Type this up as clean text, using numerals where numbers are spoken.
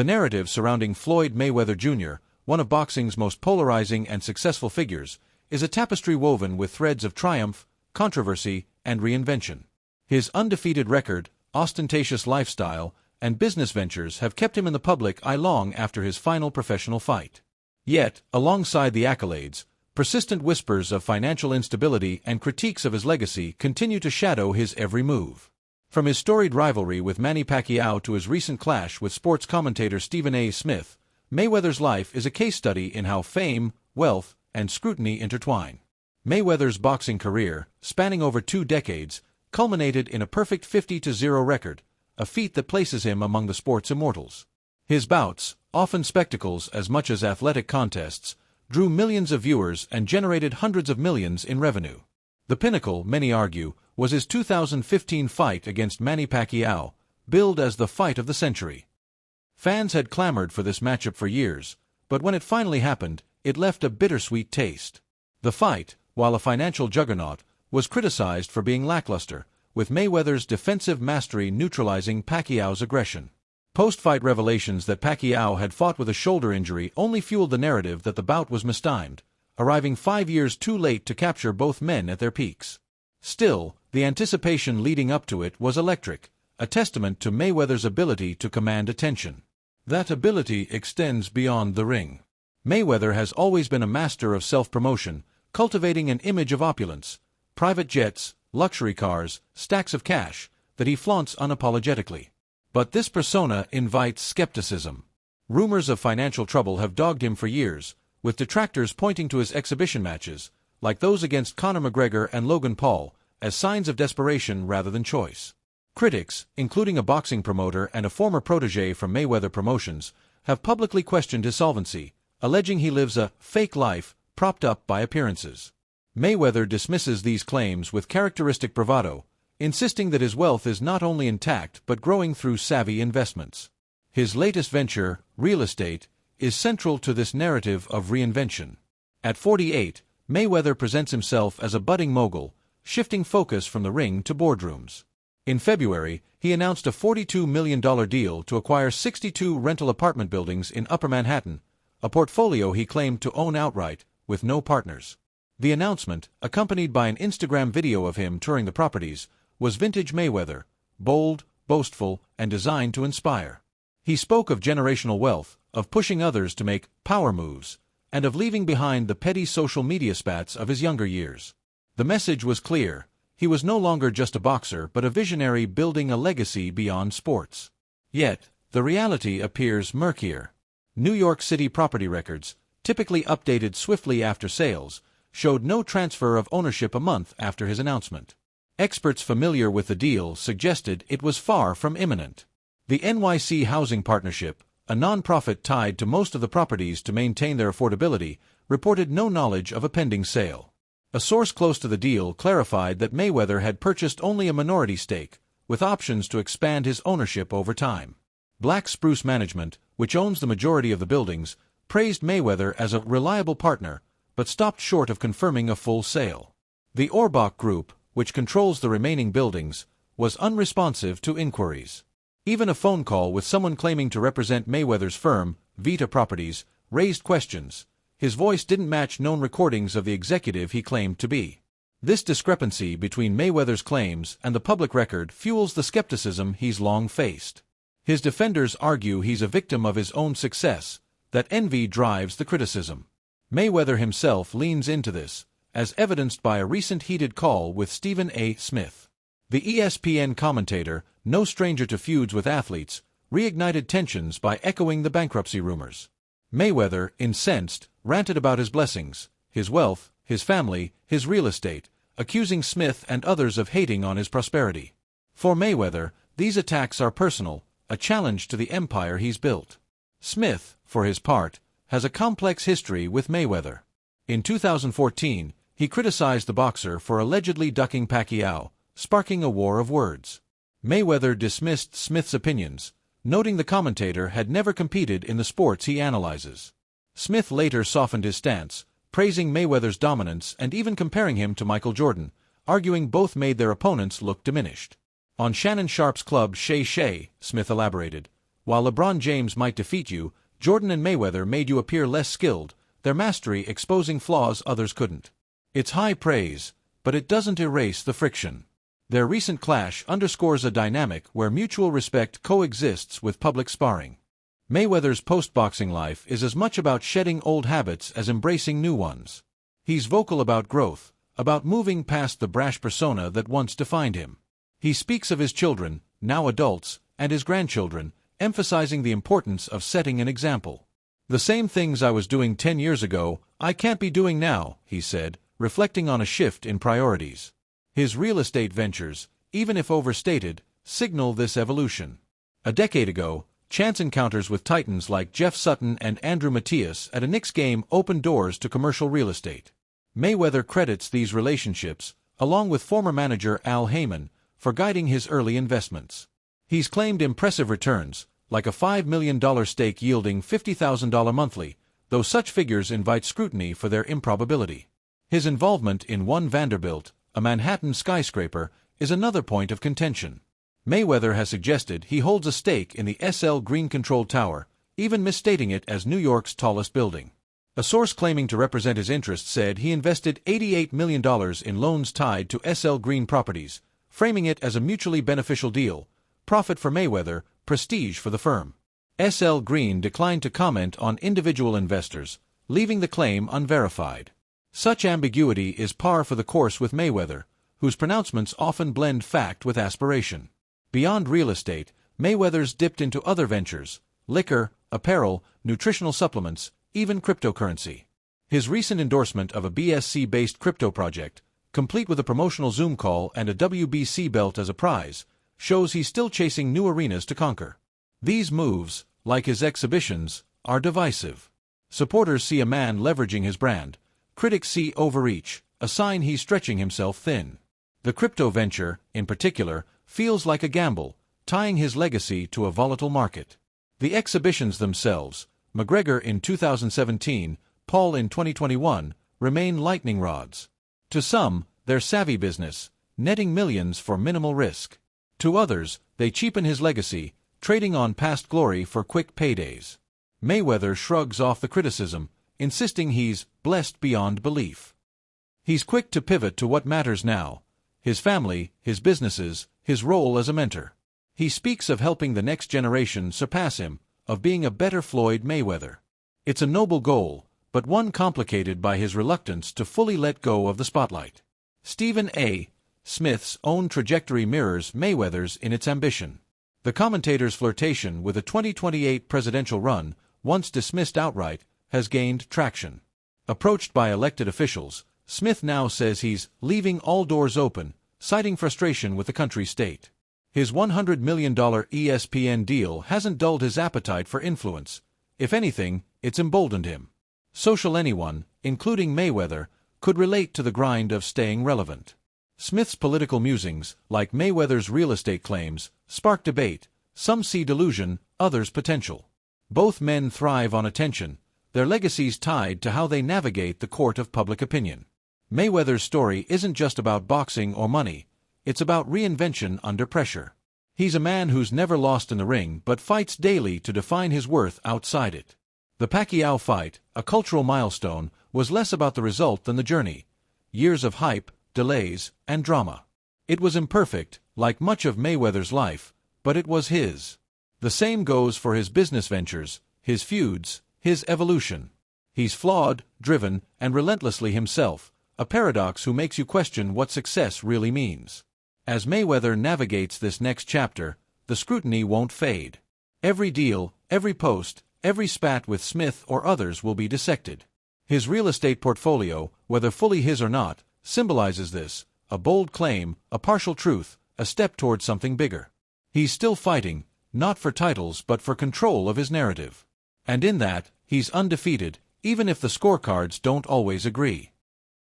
The narrative surrounding Floyd Mayweather Jr., one of boxing's most polarizing and successful figures, is a tapestry woven with threads of triumph, controversy, and reinvention. His undefeated record, ostentatious lifestyle, and business ventures have kept him in the public eye long after his final professional fight. Yet, alongside the accolades, persistent whispers of financial instability and critiques of his legacy continue to shadow his every move. From his storied rivalry with Manny Pacquiao to his recent clash with sports commentator Stephen A. Smith, Mayweather's life is a case study in how fame, wealth, and scrutiny intertwine. Mayweather's boxing career, spanning over 2 decades, culminated in a perfect 50-0 record, a feat that places him among the sport's immortals. His bouts, often spectacles as much as athletic contests, drew millions of viewers and generated hundreds of millions in revenue. The pinnacle, many argue, was his 2015 fight against Manny Pacquiao, billed as the fight of the century. Fans had clamored for this matchup for years, but when it finally happened, it left a bittersweet taste. The fight, while a financial juggernaut, was criticized for being lackluster, with Mayweather's defensive mastery neutralizing Pacquiao's aggression. Post-fight revelations that Pacquiao had fought with a shoulder injury only fueled the narrative that the bout was mistimed, arriving 5 years too late to capture both men at their peaks. Still, the anticipation leading up to it was electric, a testament to Mayweather's ability to command attention. That ability extends beyond the ring. Mayweather has always been a master of self-promotion, cultivating an image of opulence, private jets, luxury cars, stacks of cash, that he flaunts unapologetically. But this persona invites skepticism. Rumors of financial trouble have dogged him for years, with detractors pointing to his exhibition matches, like those against Conor McGregor and Logan Paul, as signs of desperation rather than choice. Critics, including a boxing promoter and a former protege from Mayweather Promotions, have publicly questioned his solvency, alleging he lives a fake life propped up by appearances. Mayweather dismisses these claims with characteristic bravado, insisting that his wealth is not only intact but growing through savvy investments. His latest venture, real estate, is central to this narrative of reinvention. At 48, Mayweather presents himself as a budding mogul, shifting focus from the ring to boardrooms. In February, he announced a $42 million deal to acquire 62 rental apartment buildings in Upper Manhattan, a portfolio he claimed to own outright, with no partners. The announcement, accompanied by an Instagram video of him touring the properties, was vintage Mayweather, bold, boastful, and designed to inspire. He spoke of generational wealth, of pushing others to make power moves, and of leaving behind the petty social media spats of his younger years. The message was clear. He was no longer just a boxer but a visionary building a legacy beyond sports. Yet, the reality appears murkier. New York City property records, typically updated swiftly after sales, showed no transfer of ownership a month after his announcement. Experts familiar with the deal suggested it was far from imminent. The NYC Housing Partnership, a non-profit tied to most of the properties to maintain their affordability, reported no knowledge of a pending sale. A source close to the deal clarified that Mayweather had purchased only a minority stake, with options to expand his ownership over time. Black Spruce Management, which owns the majority of the buildings, praised Mayweather as a reliable partner, but stopped short of confirming a full sale. The Orbach Group, which controls the remaining buildings, was unresponsive to inquiries. Even a phone call with someone claiming to represent Mayweather's firm, Vita Properties, raised questions. His voice didn't match known recordings of the executive he claimed to be. This discrepancy between Mayweather's claims and the public record fuels the skepticism he's long faced. His defenders argue he's a victim of his own success, that envy drives the criticism. Mayweather himself leans into this, as evidenced by a recent heated call with Stephen A. Smith. The ESPN commentator, no stranger to feuds with athletes, reignited tensions by echoing the bankruptcy rumors. Mayweather, incensed, ranted about his blessings, his wealth, his family, his real estate, accusing Smith and others of hating on his prosperity. For Mayweather, these attacks are personal, a challenge to the empire he's built. Smith, for his part, has a complex history with Mayweather. In 2014, he criticized the boxer for allegedly ducking Pacquiao, sparking a war of words. Mayweather dismissed Smith's opinions, noting the commentator had never competed in the sports he analyzes. Smith later softened his stance, praising Mayweather's dominance and even comparing him to Michael Jordan, arguing both made their opponents look diminished. On Shannon Sharpe's club Shay Shay, Smith elaborated, While LeBron James might defeat you, Jordan and Mayweather made you appear less skilled, their mastery exposing flaws others couldn't. It's high praise, but it doesn't erase the friction. Their recent clash underscores a dynamic where mutual respect coexists with public sparring. Mayweather's post-boxing life is as much about shedding old habits as embracing new ones. He's vocal about growth, about moving past the brash persona that once defined him. He speaks of his children, now adults, and his grandchildren, emphasizing the importance of setting an example. "The same things I was doing 10 years ago, I can't be doing now," he said, reflecting on a shift in priorities. His real estate ventures, even if overstated, signal this evolution. A decade ago, chance encounters with titans like Jeff Sutton and Andrew Matias at a Knicks game opened doors to commercial real estate. Mayweather credits these relationships, along with former manager Al Heyman, for guiding his early investments. He's claimed impressive returns, like a $5 million stake yielding $50,000 monthly, though such figures invite scrutiny for their improbability. His involvement in One Vanderbilt, a Manhattan skyscraper, is another point of contention. Mayweather has suggested he holds a stake in the SL Green-controlled tower, even misstating it as New York's tallest building. A source claiming to represent his interests said he invested $88 million in loans tied to SL Green properties, framing it as a mutually beneficial deal, profit for Mayweather, prestige for the firm. SL Green declined to comment on individual investors, leaving the claim unverified. Such ambiguity is par for the course with Mayweather, whose pronouncements often blend fact with aspiration. Beyond real estate, Mayweather's dipped into other ventures: liquor, apparel, nutritional supplements, even cryptocurrency. His recent endorsement of a BSC-based crypto project, complete with a promotional Zoom call and a WBC belt as a prize, shows he's still chasing new arenas to conquer. These moves, like his exhibitions, are divisive. Supporters see a man leveraging his brand. Critics see overreach, a sign he's stretching himself thin. The crypto venture, in particular, feels like a gamble, tying his legacy to a volatile market. The exhibitions themselves, McGregor in 2017, Paul in 2021, remain lightning rods. To some, they're savvy business, netting millions for minimal risk. To others, they cheapen his legacy, trading on past glory for quick paydays. Mayweather shrugs off the criticism, insisting he's blessed beyond belief. He's quick to pivot to what matters now: his family, his businesses, his role as a mentor. He speaks of helping the next generation surpass him, of being a better Floyd Mayweather. It's a noble goal, but one complicated by his reluctance to fully let go of the spotlight. Stephen A. Smith's own trajectory mirrors Mayweather's in its ambition. The commentator's flirtation with a 2028 presidential run, once dismissed outright, has gained traction. Approached by elected officials, Smith now says he's leaving all doors open, citing frustration with the country's state. His $100 million ESPN deal hasn't dulled his appetite for influence. If anything, it's emboldened him. Social anyone, including Mayweather, could relate to the grind of staying relevant. Smith's political musings, like Mayweather's real estate claims, spark debate. Some see delusion, others potential. Both men thrive on attention, their legacies tied to how they navigate the court of public opinion. Mayweather's story isn't just about boxing or money, it's about reinvention under pressure. He's a man who's never lost in the ring but fights daily to define his worth outside it. The Pacquiao fight, a cultural milestone, was less about the result than the journey. Years of hype, delays, and drama. It was imperfect, like much of Mayweather's life, but it was his. The same goes for his business ventures, his feuds, his evolution. He's flawed, driven, and relentlessly himself, a paradox who makes you question what success really means. As Mayweather navigates this next chapter, the scrutiny won't fade. Every deal, every post, every spat with Smith or others will be dissected. His real estate portfolio, whether fully his or not, symbolizes this: a bold claim, a partial truth, a step toward something bigger. He's still fighting, not for titles but for control of his narrative. And in that, he's undefeated, even if the scorecards don't always agree.